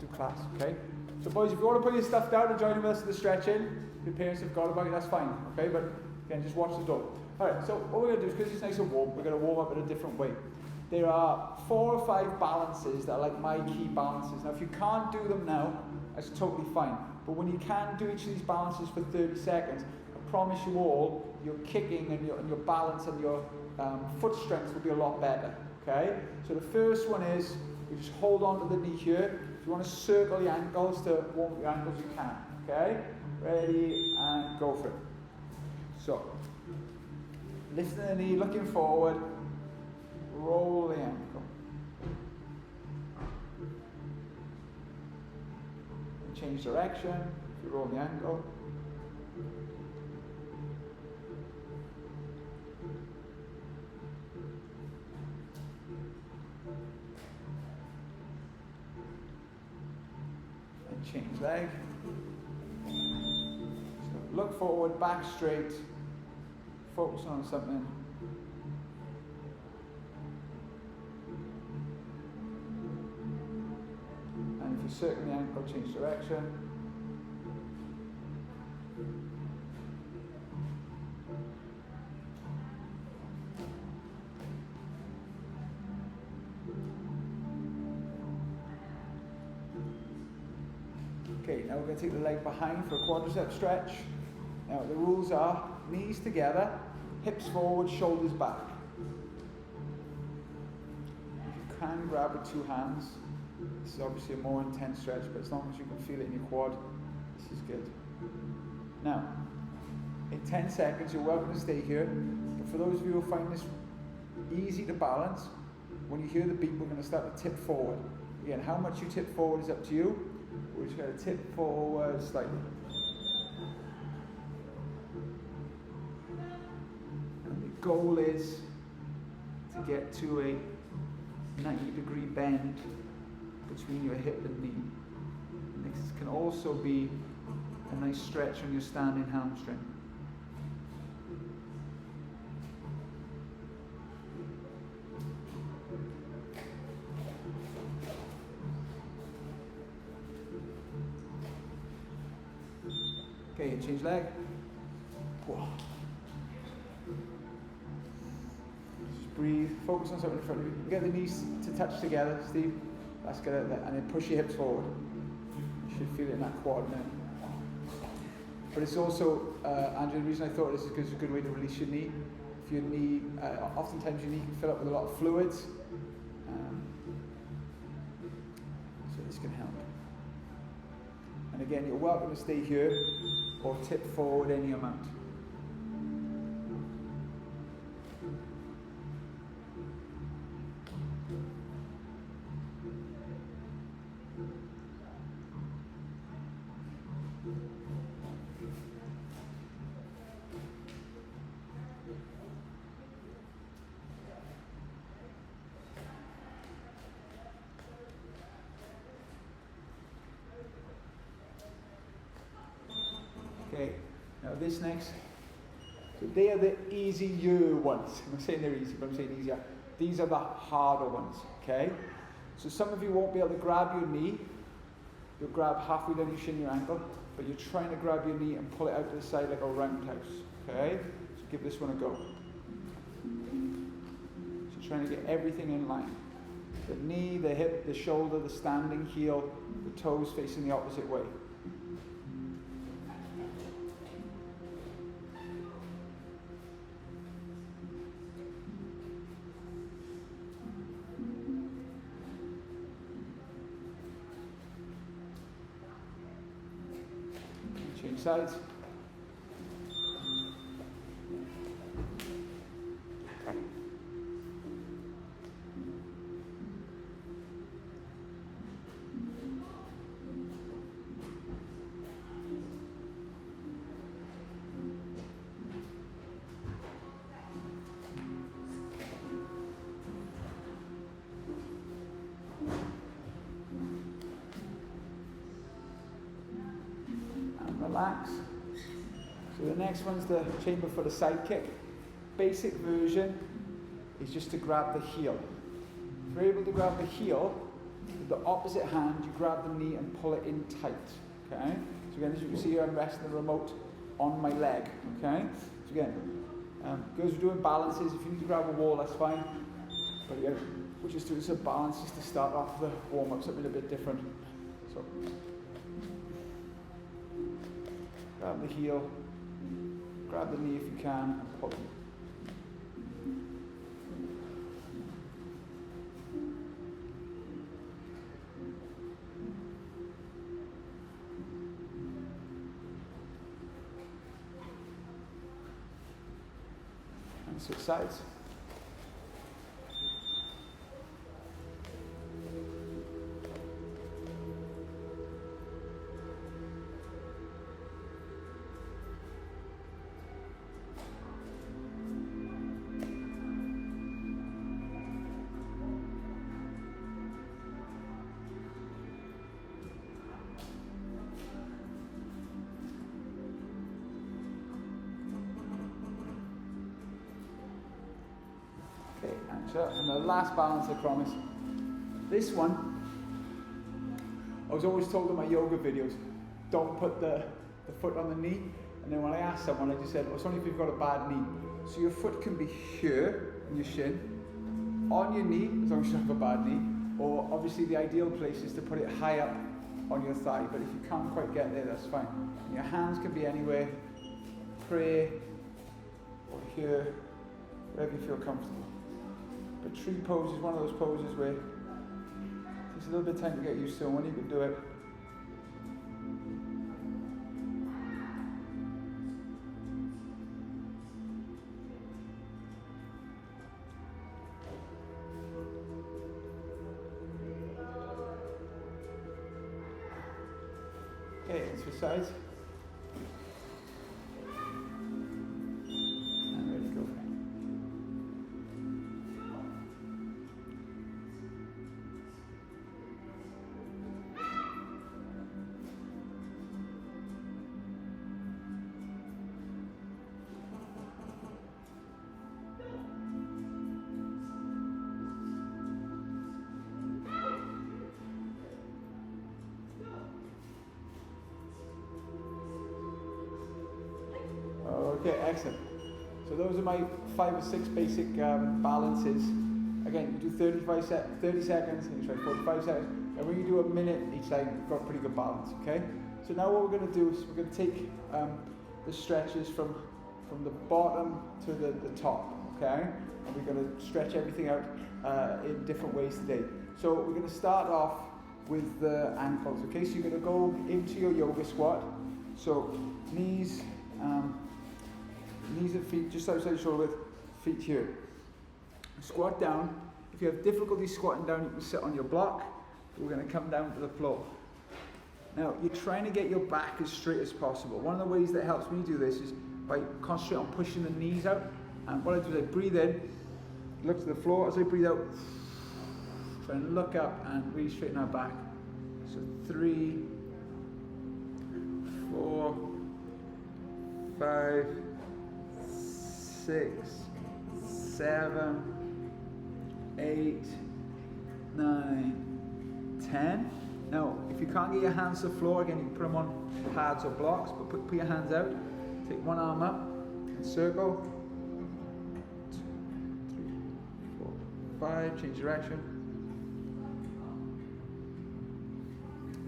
do class, okay? So boys, if you want to put your stuff down and join with us in the stretching, if your parents have got about it, that's fine, okay? But again, just watch the door. Alright, so what we're going to do is, because it's nice and warm, we're going to warm up in a different way. There are 4 or 5 balances that are like my key balances. Now if you can't do them now, that's totally fine. But when you can do each of these balances for 30 seconds, I promise you all, your kicking and your balance and your foot strength will be a lot better. Okay? So the first one is, you just hold on to the knee here. If you want to circle the ankles to warm up your ankles, you can. Okay? Ready, and go for it. So, lifting the knee, looking forward, roll the ankle. And change direction, if you roll the ankle. Change leg. So look forward, back straight, focus on something. And if you circle the ankle, change direction. Okay, now we're going to take the leg behind for a quadricep stretch. Now the rules are knees together, hips forward, shoulders back. If you can grab with 2 hands, this is obviously a more intense stretch, but as long as you can feel it in your quad, this is good. Now, in 10 seconds, you're welcome to stay here, but for those of you who find this easy to balance, when you hear the beat, we're going to start to tip forward. Again, how much you tip forward is up to you. We're just going to tip forward slightly. And the goal is to get to a 90-degree bend between your hip and knee. And this can also be a nice stretch on your standing hamstring. Okay, change leg. Whoa. Just breathe, focus on something in front of you. Get the knees to touch together, Steve. That's good, and then push your hips forward. You should feel it in that quad now. But it's also, Andrew, the reason I thought this is because it's a good way to release your knee. If your knee, oftentimes your knee can fill up with a lot of fluids. So this can help. And again, you're welcome to stay here or tip forward any amount. Okay, now this next, so they are the easier ones. I'm not saying they're easy, but I'm saying easier. These are the harder ones, okay? So some of you won't be able to grab your knee. You'll grab halfway down your shin, your ankle, but you're trying to grab your knee and pull it out to the side like a roundhouse, okay? So give this one a go. So trying to get everything in line. The knee, the hip, the shoulder, the standing heel, the toes facing the opposite way. Change sides. Relax. So the next one's the chamber for the side kick. Basic version is just to grab the heel. If you're able to grab the heel, With the opposite hand, you grab the knee and pull it in tight, okay? So again, as you can see here, I'm resting the remote on my leg, okay? So again, girls are doing balances. If you need to grab a wall, that's fine. But again, we're just doing some balances to start off the warm-up, something a bit different. So, grab the heel, grab the knee if you can, and pull it. And switch sides. Okay, and the last balance, I promise. This one, I was always told in my yoga videos, don't put the foot on the knee. And then when I asked someone, I just said, oh, it's only if you've got a bad knee. So your foot can be here, in your shin, on your knee, as long as you have a bad knee, or obviously the ideal place is to put it high up on your thigh, but if you can't quite get there, that's fine. And your hands can be anywhere, prayer, or here, wherever you feel comfortable. But tree pose is one of those poses where it takes a little bit of time to get used to, and when you can do it, okay, let's switch sides. And ready to go. Okay, excellent. So those are my 5 or 6 basic balances. Again, you do 30 seconds, and you try 45 seconds, and when you do a minute each time, you've got pretty good balance, okay? So now what we're going to do is we're going to take the stretches from the bottom to the top, okay? And we're going to stretch everything out in different ways today. So we're going to start off with the ankles, okay? So you're going to go into your yoga squat. So knees and feet just outside shoulder width, feet here. Squat down. If you have difficulty squatting down, you can sit on your block. We're going to come down to the floor. Now, you're trying to get your back as straight as possible. One of the ways that helps me do this is by concentrating on pushing the knees out. And what I do is I breathe in, look to the floor. As I breathe out, try and look up and really straighten our back. So 3, 4, 5, 6, 7, 8, 9, 10. Now, if you can't get your hands to the floor, again, you can put them on pads or blocks, but put your hands out. Take one arm up and circle. 2, 3, 4, 5. Change direction.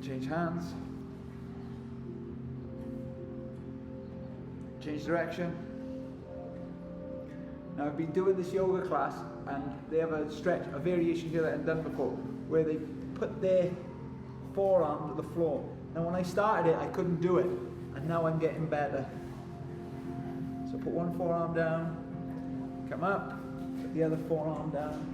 Change hands. Change direction. Now I've been doing this yoga class and they have a variation here that I've done before, where they put their forearm to the floor. Now when I started it, I couldn't do it, and now I'm getting better. So put one forearm down, come up, put the other forearm down.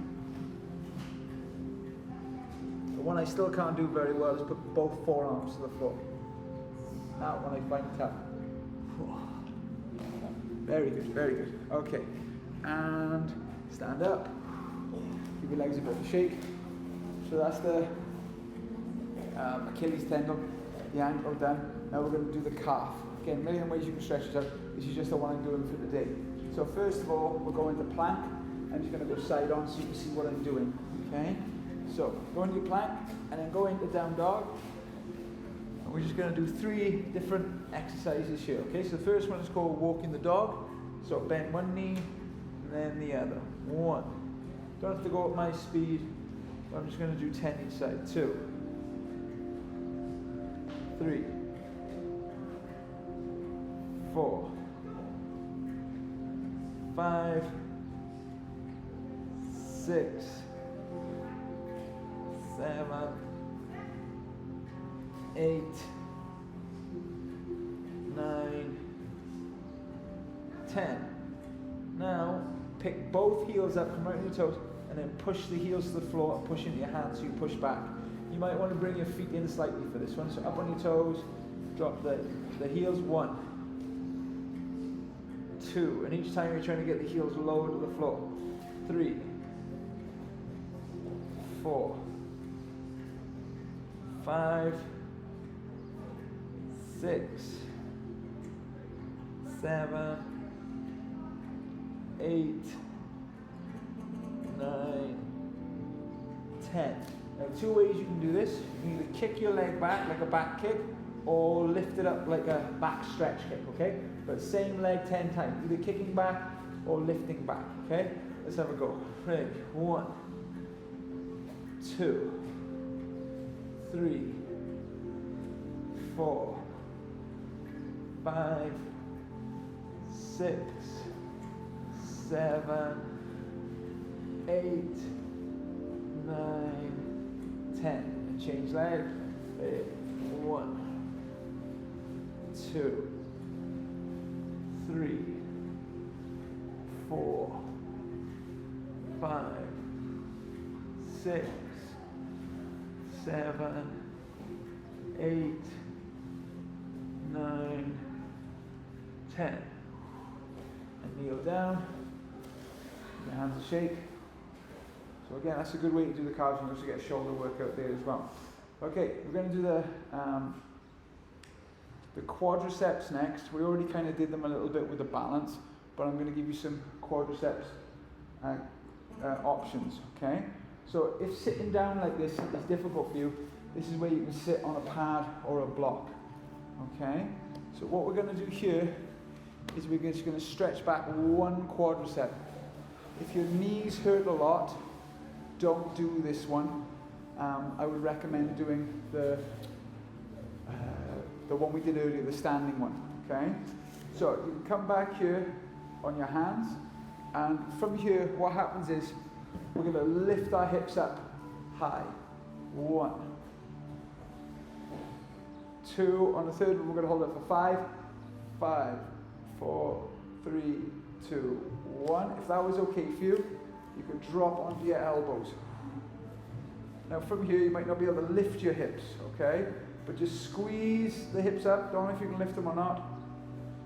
The one I still can't do very well is put both forearms to the floor. That one I find tough. Very good, very good. Okay, and stand up. Give your legs a bit of a shake. So that's the Achilles tendon, the ankle done. Now we're going to do the calf. Again, a million ways you can stretch this out. This is just the one I'm doing for today. So first of all, we're going to plank. I'm just going to go side on so you can see what I'm doing. Okay. So go into your plank and then go into down dog. And we're just going to do 3 different exercises here. Okay, so the first one is called walking the dog. So bend one knee and then the other. 1. Don't have to go at my speed. I'm just going to do 10 each side. 2, 3, 4, 5, 6, 7, 8, 9, 10. Now pick both heels up, come right on your toes, and then push the heels to the floor and push into your hands so you push back. You might want to bring your feet in slightly for this one. So up on your toes, drop the heels. 1, 2, and each time you're trying to get the heels lower to the floor. 3, 4, 5, 6, 7, 8, 9, 10. Now 2 ways you can do this. You can either kick your leg back like a back kick or lift it up like a back stretch kick, okay? But same leg 10 times, either kicking back or lifting back, okay? Let's have a go. Ready? 1, 2, 3, 4, 5, 6, 7, 8, 9, 10. And change leg. 1, 2, 3, 4, 5, 6, 7, 8, 9, 10. And kneel down. Your hands will shake. So again, that's a good way to do the calves. You can also get a shoulder workout there as well. Okay, we're going to do the quadriceps next. We already kind of did them a little bit with the balance, but I'm going to give you some quadriceps options. Okay. So if sitting down like this is difficult for you, this is where you can sit on a pad or a block. Okay. So what we're going to do here is we're just going to stretch back one quadricep. If your knees hurt a lot, don't do this one. I would recommend doing the one we did earlier, the standing one. Okay. So you can come back here on your hands, and from here, what happens is we're going to lift our hips up high. 1, 2. On the third one, we're going to hold it for 5, 5, 4, 3, 2, 1. If that was okay for you, you can drop onto your elbows. Now from here, you might not be able to lift your hips, okay? But just squeeze the hips up. Don't know if you can lift them or not.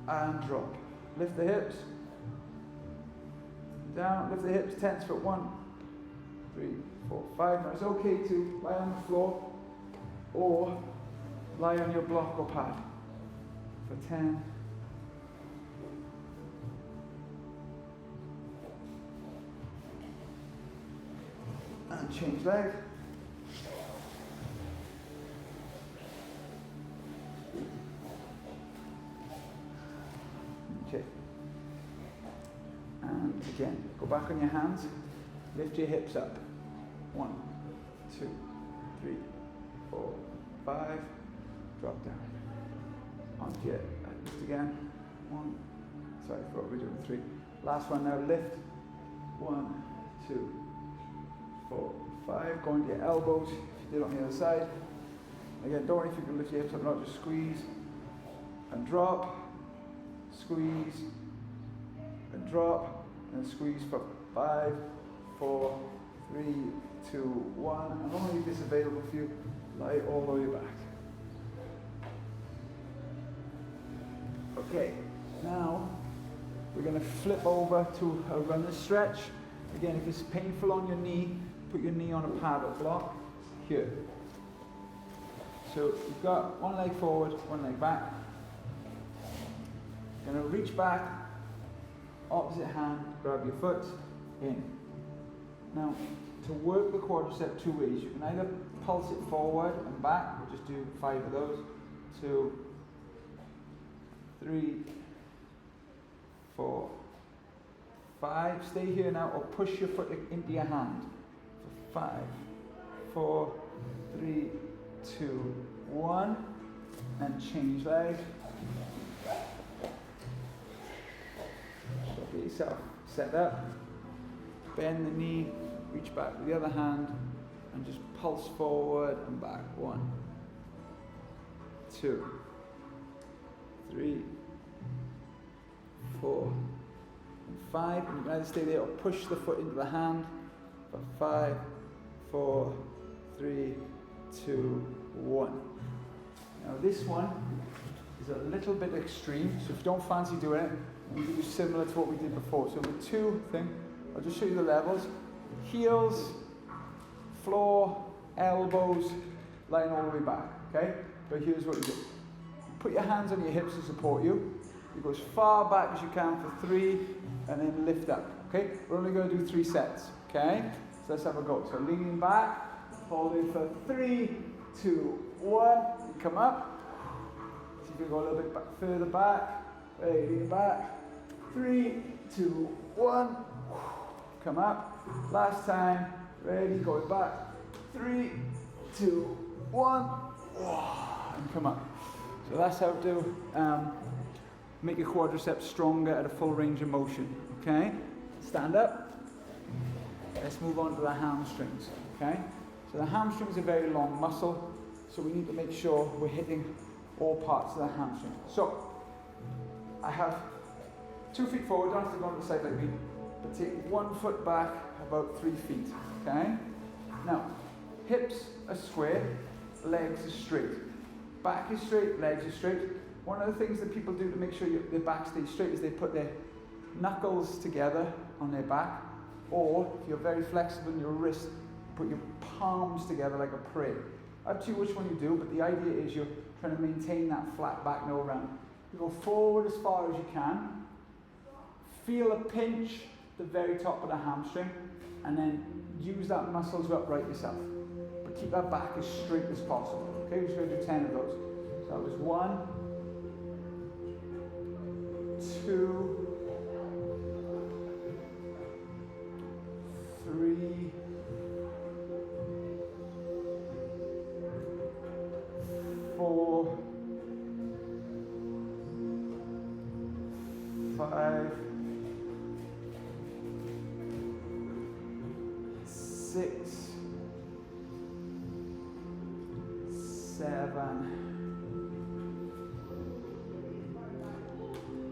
And drop. Lift the hips. Down, lift the hips, tense for 1, 3, 4, 5. Now it's okay to lie on the floor or lie on your block or pad for 10. And change leg. Okay. And again, go back on your hands. Lift your hips up. 1, 2, 3, 4, 5. Drop down. Onto your lift again. 1. Sorry, I thought we were doing 3. Last one now. Lift. 1, 2, 4, 5. Go into your elbows. If you did on the other side. Again, don't worry if you can lift your hips up or not. Just squeeze and drop. Squeeze and drop. And squeeze for 5, 4, 3, 2, 1. And only if it's available for you, lie all the way back. Okay, now we're going to flip over to a runner stretch. Again, if it's painful on your knee, put your knee on a pad or block here. So you've got one leg forward, one leg back. You're going to reach back, opposite hand, grab your foot, in. Now, to work the quadricep two ways. You can either pulse it forward and back, we'll just do 5 of those. 2, 3, 4, 5. Stay here now, or push your foot into your hand. So 5, 4, 3, 2, 1, and change leg. Get yourself set up. Bend the knee, reach back with the other hand, and just pulse forward and back. 1, 2, 3, 4, and 5. And you can either stay there or push the foot into the hand for 5, 4, 3, 2, 1. Now this one is a little bit extreme, so if you don't fancy doing it, we do similar to what we did before. So with 2 thing, I'll just show you the levels. Heels, floor, elbows, lying all the way back, okay? But here's what you do. Put your hands on your hips to support you. You go as far back as you can for 3, and then lift up, okay? We're only going to do 3 sets, okay? So let's have a go. So leaning back, holding for 3, 2, 1, and come up. See if you go a little bit back, further back. Ready, lean back. 3, 2, 1. Come up. Last time. Ready, going back. 3, 2, 1. And come up. So that's how to make your quadriceps stronger at a full range of motion. Okay? Stand up. Let's move on to the hamstrings. Okay? So the hamstring is a very long muscle, so we need to make sure we're hitting all parts of the hamstring. So I have 2 feet forward, don't have to go on the side like me, but take 1 foot back about 3 feet. Okay? Now, hips are square, legs are straight. Back is straight, legs are straight. One of the things that people do to make sure their back stays straight is they put their knuckles together on their back, or if you're very flexible in your wrist, put your palms together like a prayer. Up to you which one you do, but the idea is you're trying to maintain that flat back, no round. You go forward as far as you can, feel a pinch at the very top of the hamstring, and then use that muscle to upright yourself. But keep that back as straight as possible. Okay, we're just going to do 10 of those. So that was 1, 2, 3, 4, 5, 6, 7,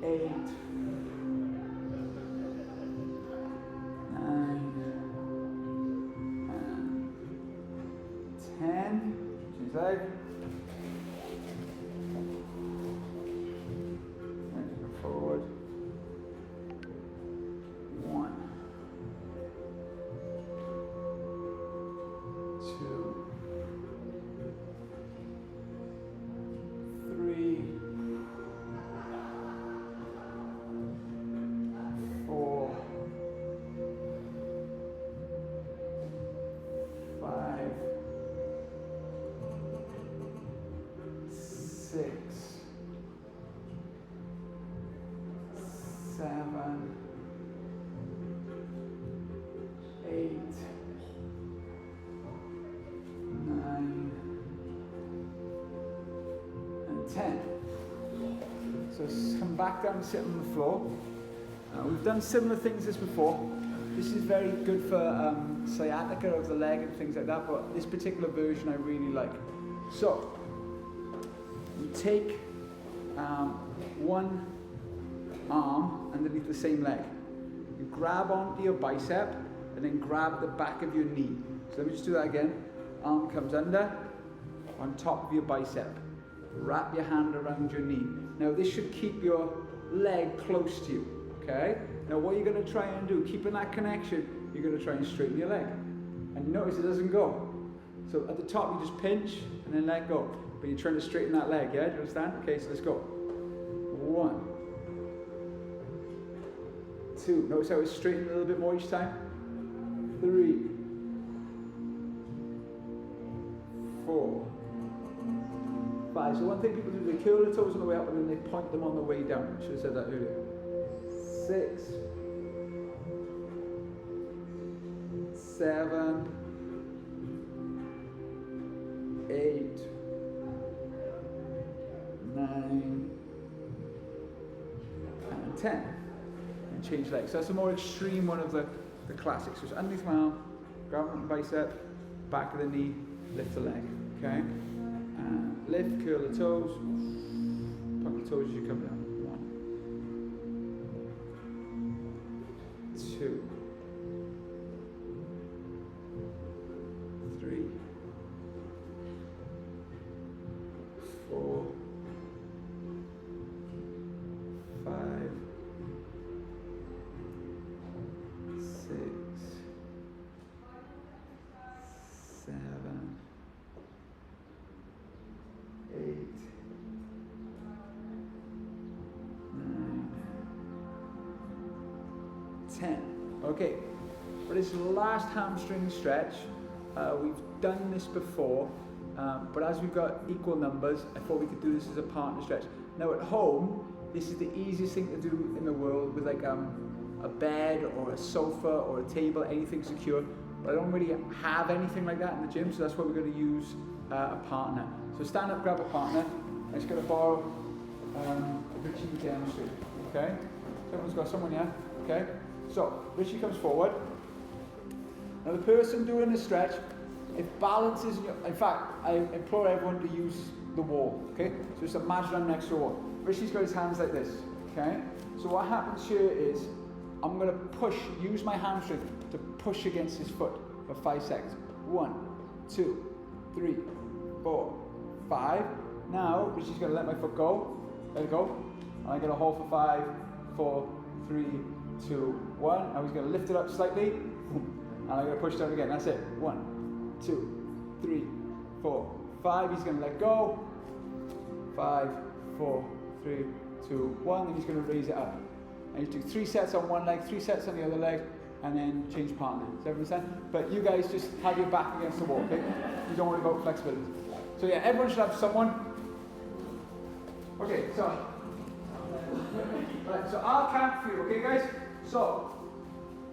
8, 9, and 10. Change leg. And go forward. 1, 2, 3, 4, 5, 6, 7, 8, 9, and 10. So come back down and sit on the floor. We've done similar things as before. This is very good for sciatica of the leg and things like that, but this particular version I really like. So, you take one arm underneath the same leg. You grab onto your bicep and then grab the back of your knee. So let me just do that again. Arm comes under, on top of your bicep. Wrap your hand around your knee. Now this should keep your leg close to you, okay? Now what you're going to try and do, keeping that connection, you're going to try and straighten your leg. And you notice it doesn't go. So at the top you just pinch and then let go. But you're trying to straighten that leg, yeah? Do you understand? Okay, so let's go. 1, 2. Notice how it's straightened a little bit more each time. 3, 4, 5. So one thing people do, they curl the toes on the way up and then they point them on the way down. I should have said that earlier. 6, 7, 8, 9, and 10. And change legs. So that's a more extreme one of the classics. So it's underneath my arm, grab my bicep, back of the knee, lift the leg. Okay? And lift, curl the toes, point the toes as you come down. 1, 2, 3, 4, 5, 6, 7, 8, 9, 10. Okay, for this last hamstring stretch, we've done this before, but as we've got equal numbers, I thought we could do this as a partner stretch. Now at home, this is the easiest thing to do in the world with like a bed or a sofa or a table, anything secure. But I don't really have anything like that in the gym, so that's why we're going to use a partner. So stand up, grab a partner. I'm just going to borrow Richie demonstrate. Okay? So everyone's got someone here. Okay? So Richie comes forward. Now the person doing the stretch, if balance is, in fact, I implore everyone to use the wall. Okay? So just imagine I'm next to a wall. Richie's got his hands like this. Okay? So what happens here is I'm going to use my hamstring to push against his foot for 5 seconds. 1, 2, 3, 4, 5. Now, Richie's going to let my foot go. Let it go. And I'm going to hold for 5, 4, 3, 2, 1. Now he's going to lift it up slightly. And I'm going to push down again. That's it. 1, 2, 3, 4, 5. He's going to let go. 5, 4, 3, 2, 1. Then he's going to raise it up. And you do 3 sets on one leg, 3 sets on the other leg, and then change partner. Does everyone understand? But you guys just have your back against the wall, okay? You don't worry about flexibility. So yeah, everyone should have someone. Okay, so right, so I'll count for you, okay guys? So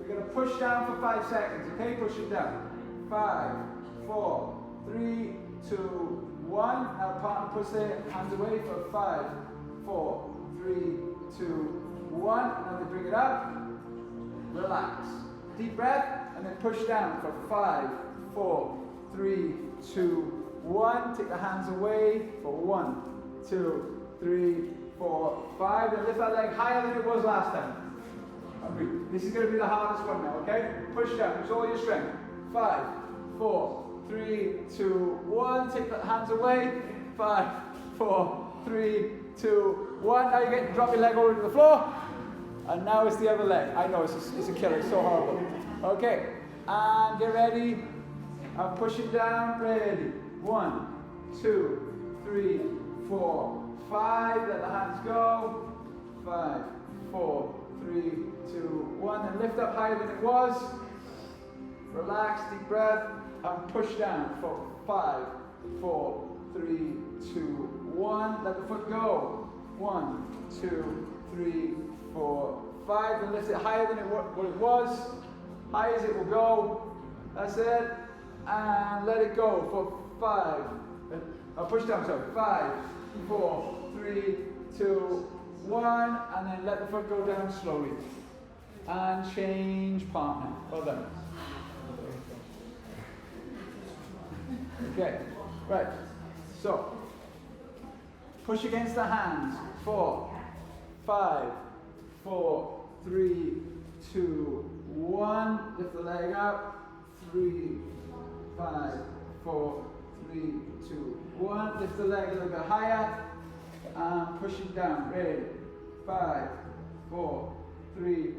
we're gonna push down for 5 seconds, okay? Push it down. 5, 4, 3, 2, 1. Now partner push their hands away for 5, 4, 3, 2, 1, now they bring it up, relax, deep breath, and then push down for 5, 4, 3, 2, 1, take the hands away for 1, 2, 3, 4, 5, then lift that leg higher than it was last time. This is going to be the hardest one now, okay? Push down, use all your strength. 5, 4, 3, 2, 1, take the hands away, 5, 4, 3, 2, 1, now you get drop your leg over to the floor, and now it's the other leg. I know it's a killer, it's so horrible. Okay, and get ready, and push it down, ready. 1, 2, 3, 4, 5, let the hands go. 5, 4, 3, 2, 1, and lift up higher than it was. Relax, deep breath, and push down for 5, 4, 3, 2, 1, let the foot go. 1, 2, 3, 4, 5, and lift it higher than what it was, high as it will go. That's it, and let it go for 5. Push down, so 5, 4, 3, 2, 1, and then let the foot go down slowly. And change partner. Well done. Okay, right. So push against the hands. 4, 5, 4, 3, 2, 1. Lift the leg up. 3, 5, 4, 3, 2, 1. Lift the leg a little bit higher. And push it down. Ready? 5, 4, 3,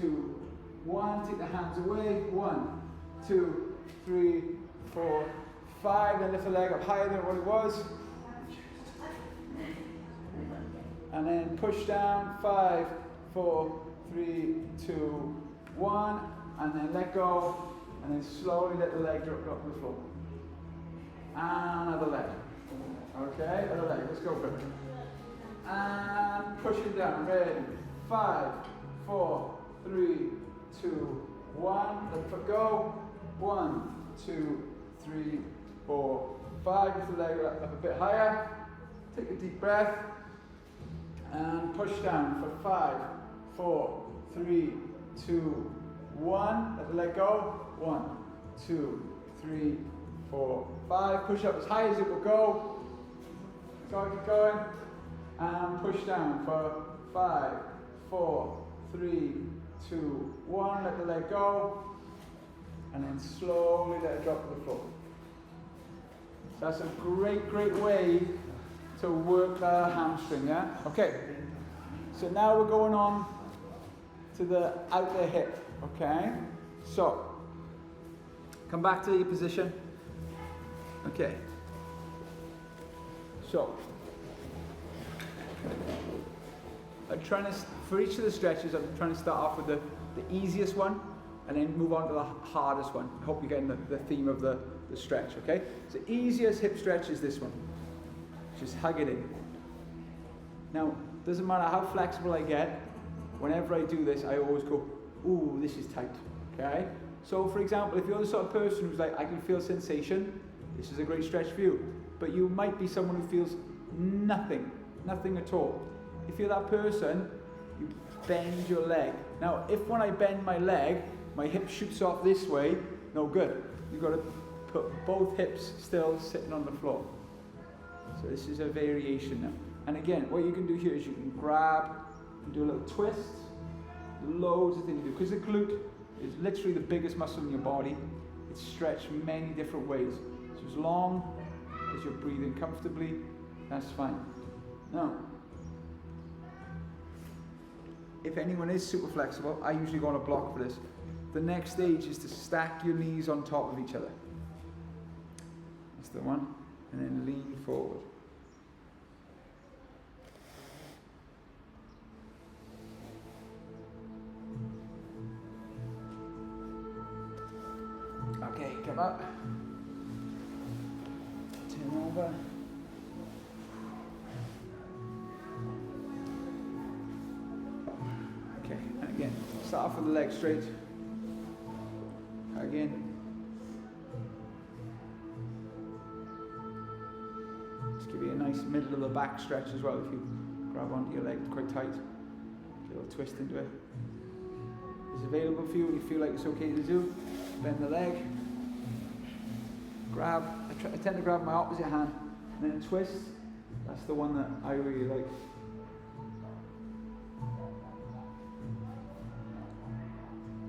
2, 1. Take the hands away. 1, 2, 3, 4, 5. Then lift the leg up higher than what it was. And then push down. 5, 4, 3, 2, 1. And then let go. And then slowly let the leg drop to the floor. and other leg. Okay, other leg, let's go for it. And push it down, ready. 5, 4, 3, 2, 1. Let the foot go. 1, 2, 3, 4, 5. Lift the leg up a bit higher. Take a deep breath. And push down for 5, 4, 3, 2, 1. Let the leg go. 1, 2, 3, 4, 5. Push up as high as it will go. Keep going. And push down for 5, 4, 3, 2, 1. Let the leg go. And then slowly let it drop to the floor. So that's a great, great way to work the hamstring, yeah? Okay. So now we're going on to the outer hip, okay? So, come back to your position. Okay. So, for each of the stretches, I'm trying to start off with the easiest one and then move on to the hardest one. I hope you're getting the theme of the stretch, okay? So easiest hip stretch is this one. Just hug it in. Now, doesn't matter how flexible I get, whenever I do this, I always go, ooh, this is tight, okay? So for example, if you're the sort of person who's like, I can feel sensation, this is a great stretch for you. But you might be someone who feels nothing at all. If you're that person, you bend your leg. Now, if when I bend my leg, my hip shoots off this way, no good. You've got to put both hips still sitting on the floor. So this is a variation now. And again, what you can do here is you can grab and do a little twist. Loads of things to do. Because the glute is literally the biggest muscle in your body. It's stretched many different ways. So as long as you're breathing comfortably, that's fine. Now, if anyone is super flexible, I usually go on a block for this. The next stage is to stack your knees on top of each other. That's the one. And then lean forward. Okay, come up. Turn over. Okay, and again, start off with the legs straight. Again. Just give you a nice middle of the back stretch as well. If you grab onto your leg quite tight, get a little twist into it. It's available for you when you feel like it's okay to do. Bend the leg. Grab. I tend to grab my opposite hand and then twist. That's the one that I really like.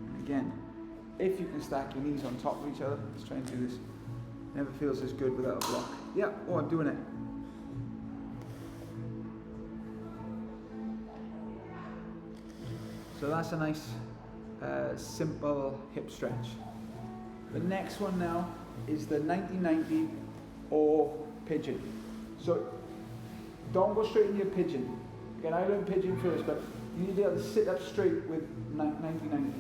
And again, if you can stack your knees on top of each other, let's try and do this. Never feels as good without a block. Yeah, oh, I'm doing it. So that's a nice, simple hip stretch. The next one now is the 90-90 or pigeon. So don't go straight into your pigeon. Again, I learned pigeon first, but you need to be able to sit up straight with 90-90.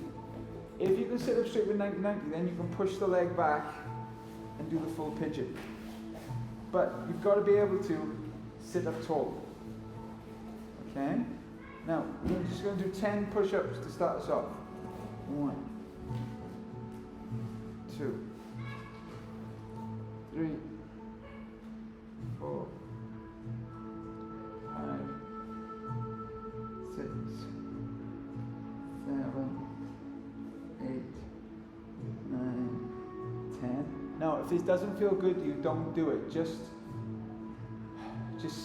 If you can sit up straight with 90-90, then you can push the leg back and do the full pigeon. But you've got to be able to sit up tall. Okay? Now, we're just going to do 10 push-ups to start us off. 1, 2, 3, 4, 5, 6, 7, 8, 9, 10. Now, if this doesn't feel good to you, don't do it. Just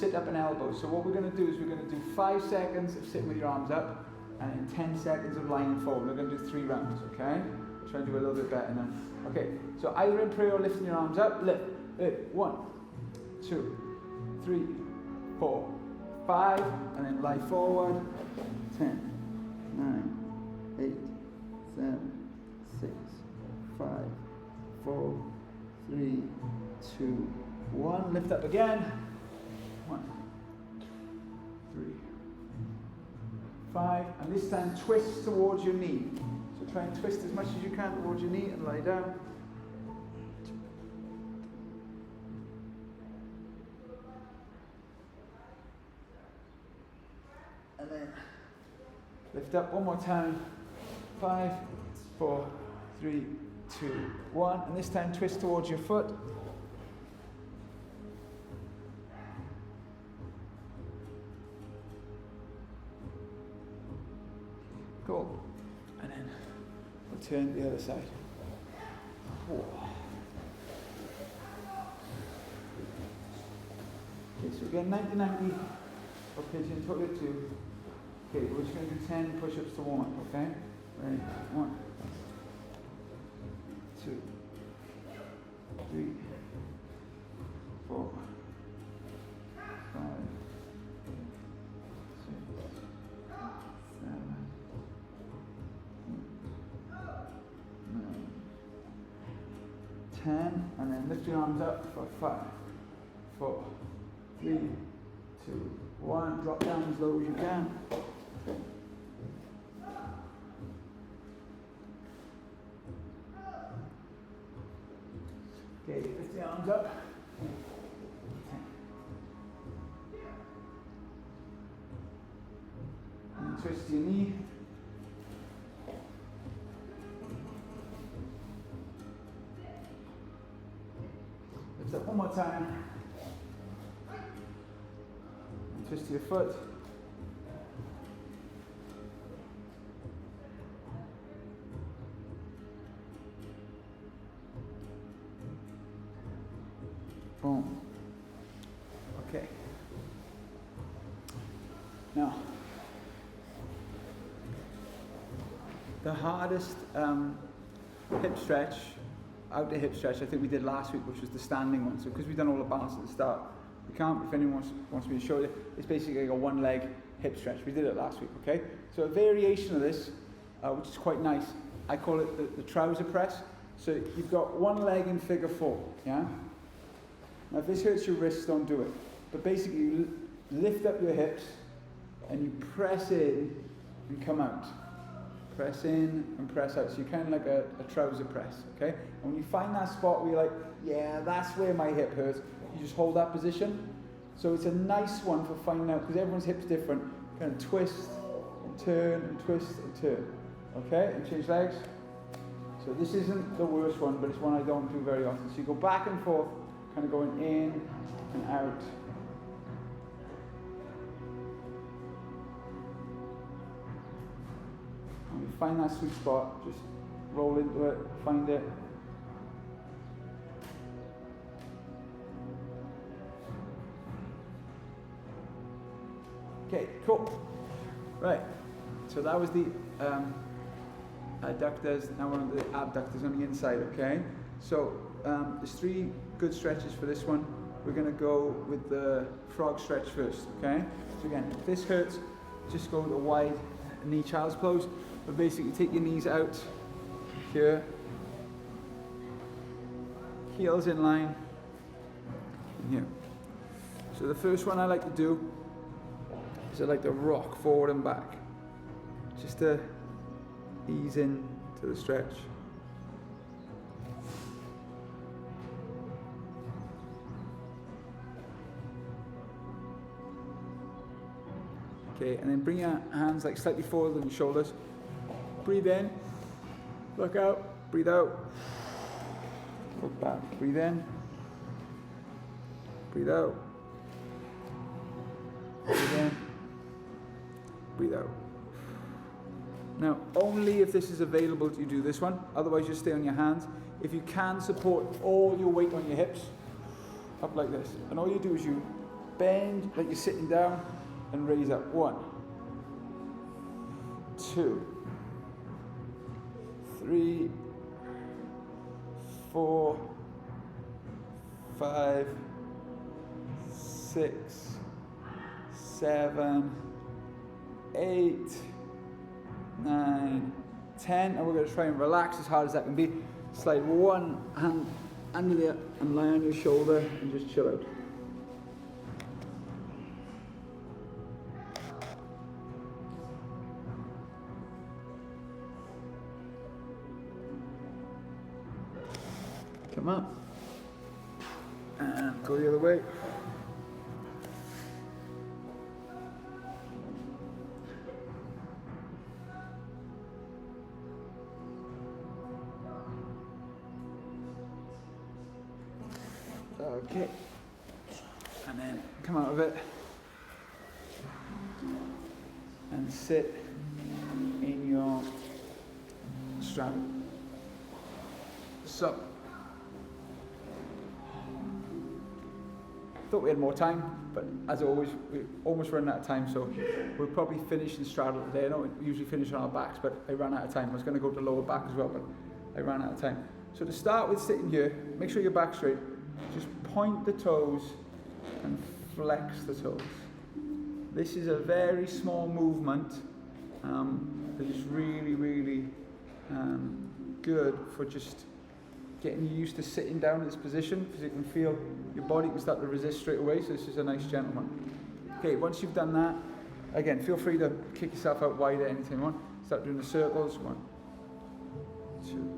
sit up an elbow. So what we're going to do is we're going to do 5 seconds of sitting with your arms up and then 10 seconds of lying forward. We're going to do 3 rounds, okay? I'll try and do a little bit better now. Okay, so either in prayer or lifting your arms up, lift. 1, 2, 3, 4, 5, and then lie forward. 10, 9, 8, 7, 6, 5, 4, 3, 2, 1. Lift up again. 1, 3, 5, and this time twist towards your knee. So try and twist as much as you can towards your knee and lie down. 2, 3, then lift up one more time. 5, 4, 3, 2, 1. And this time twist towards your foot. Cool. And then we'll turn to the other side. Whoa. Okay, so again, 90-90 for pigeon, total 2. Okay, we're just going to do 10 push-ups to warm up, okay? Ready? 1, 2, 3, 4, 5, 6, 7, 8, 9, 10, and then lift your arms up for 5, 4, 3, 2, 1. Drop down as low as you can. Okay, lift the arms up. And twist your knee. Lift up one more time. And twist your foot. Boom. Okay. Now, the hardest hip stretch, outer hip stretch, I think we did last week, which was the standing one. So because we've done all the balance at the start, we can't, if anyone wants me to show you, it's basically like a one leg hip stretch. We did it last week, okay? So a variation of this, which is quite nice, I call it the trouser press. So you've got one leg in figure 4, yeah? Now if this hurts your wrist, don't do it. But basically you lift up your hips and you press in and come out. Press in and press out. So you're kind of like a trouser press, okay? And when you find that spot where you're like, yeah, that's where my hip hurts, you just hold that position. So it's a nice one for finding out, because everyone's hip's different. Kind of twist and turn and twist and turn. Okay, and change legs. So this isn't the worst one, but it's one I don't do very often. So you go back and forth, kind of going in and out. And you find that sweet spot, just roll into it, find it. Okay, cool. Right, so that was the adductors, now one of the abductors on the inside, okay? So there's 3 good stretches for this one. We're going to go with the frog stretch first, okay? So again, if this hurts, just go with a wide knee child's pose. But basically take your knees out here, heels in line, and here. So the first one I like to do is I like to rock forward and back, just to ease in to the stretch. Okay, and then bring your hands like slightly forward on your shoulders. Breathe in, look out, breathe out, look back, breathe in, breathe out, breathe in, breathe out. Now, only if this is available do you do this one, otherwise just stay on your hands. If you can, support all your weight on your hips, up like this. And all you do is you bend like you're sitting down and raise up. 1, 2, 3, 4, 5, 6, 7, 8, 9, 10, and we're going to try and relax as hard as that can be. Slide one hand under there and lie on your shoulder and just chill out. Come up and go the other way. Okay. And then come out of it and sit in your straddle. So, thought we had more time, but as always, we're almost running out of time, so we'll probably finish the straddle today. I know we usually finish on our backs, but I ran out of time. I was going to go to lower back as well, but I ran out of time. So to start with sitting here, make sure your back's straight. Just point the toes and flex the toes. This is a very small movement that is really, really good for just getting you used to sitting down in this position, because you can feel your body can start to resist straight away. So this is a nice gentle one. Okay, once you've done that, again, feel free to kick yourself out wider anytime you want. Start doing the circles. 1, 2.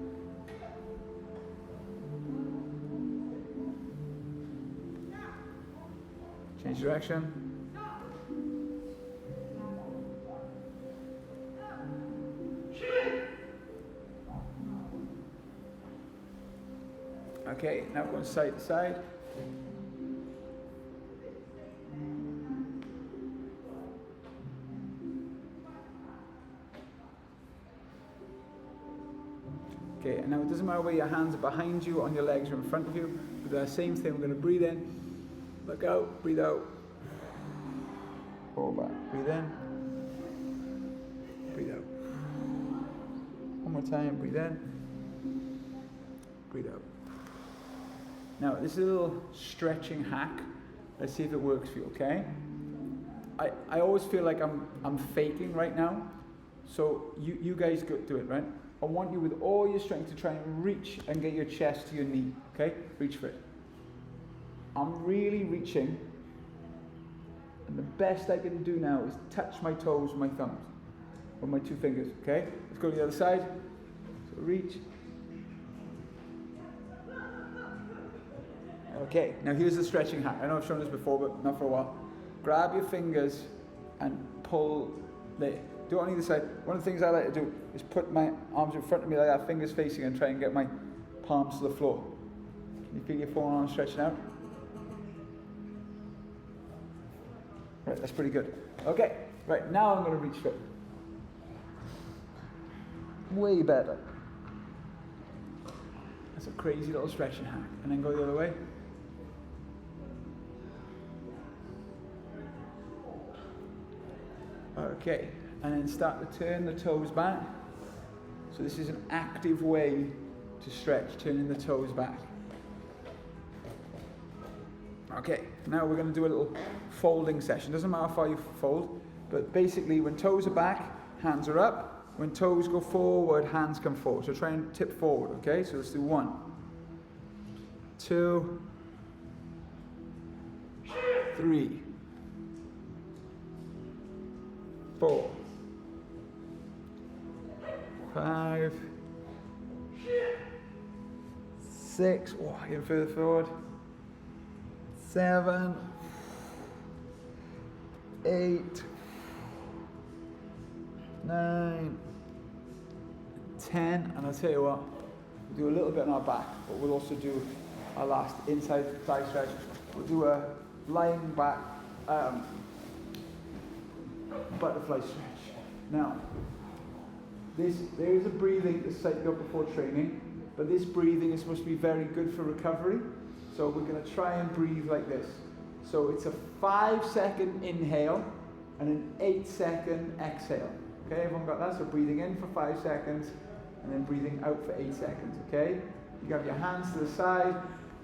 Change direction. Okay, now going side to side. Okay, and now it doesn't matter where your hands are behind you, on your legs, or in front of you. Do the same thing. We're going to breathe in, look out, breathe out, fall back, breathe in, breathe out. One more time, breathe in, breathe out. Now, this is a little stretching hack. Let's see if it works for you, okay? I always feel like I'm faking right now. So you guys go do it, right? I want you with all your strength to try and reach and get your chest to your knee, okay? Reach for it. I'm really reaching. And the best I can do now is touch my toes with my thumbs. With my 2 fingers, okay? Let's go to the other side. So reach. Okay, now here's the stretching hack. I know I've shown this before, but not for a while. Grab your fingers and pull there. Do it on either side. One of the things I like to do is put my arms in front of me like that, fingers facing, and try and get my palms to the floor. Can you feel your forearm stretching out? Right, that's pretty good. Okay, right, now I'm going to reach for it. Way better. That's a crazy little stretching hack. And then go the other way. Okay, and then start to turn the toes back. So this is an active way to stretch, turning the toes back. Okay, now we're going to do a little folding session. Doesn't matter how far you fold, but basically when toes are back, hands are up. When toes go forward, hands come forward. So try and tip forward, okay? So let's do 1, 2, 3, 4, 5, 6, even further forward, 7, 8, 9, 10, and I'll tell you what, we'll do a little bit on our back, but we'll also do our last inside thigh stretch. We'll do a lying back butterfly stretch. Now, there is a breathing that's set up before training, but this breathing is supposed to be very good for recovery. So we're going to try and breathe like this. So it's a 5-second inhale and an 8-second exhale. Okay, everyone got that? So breathing in for 5 seconds and then breathing out for 8 seconds. Okay, you have your hands to the side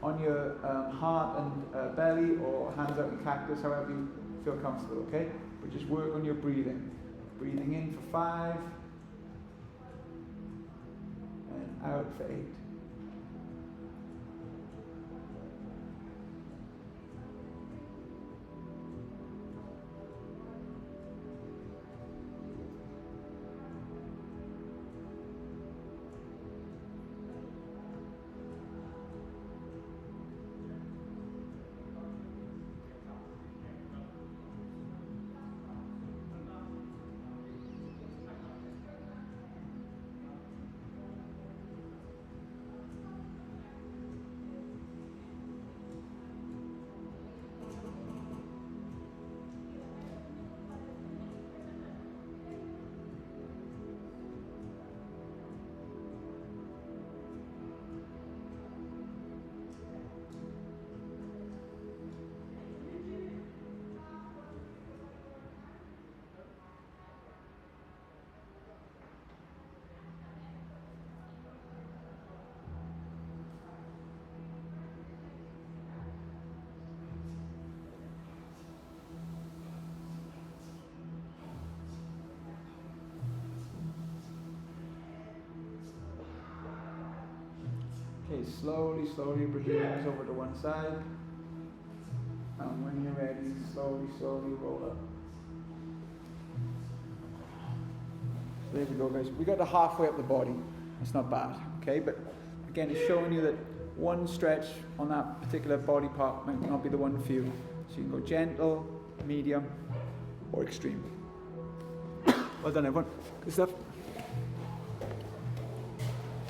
on your heart and belly, or hands out in cactus, however you feel comfortable. Okay, but just work on your breathing. Breathing in for 5 and out for 8. Okay, slowly, slowly bring your knees over to one side. And when you're ready, slowly, slowly roll up. So there we go, guys. We got to halfway up the body. It's not bad, okay? But again, it's showing you that one stretch on that particular body part might not be the one for you. So you can go gentle, medium, or extreme. Well done, everyone. Good stuff.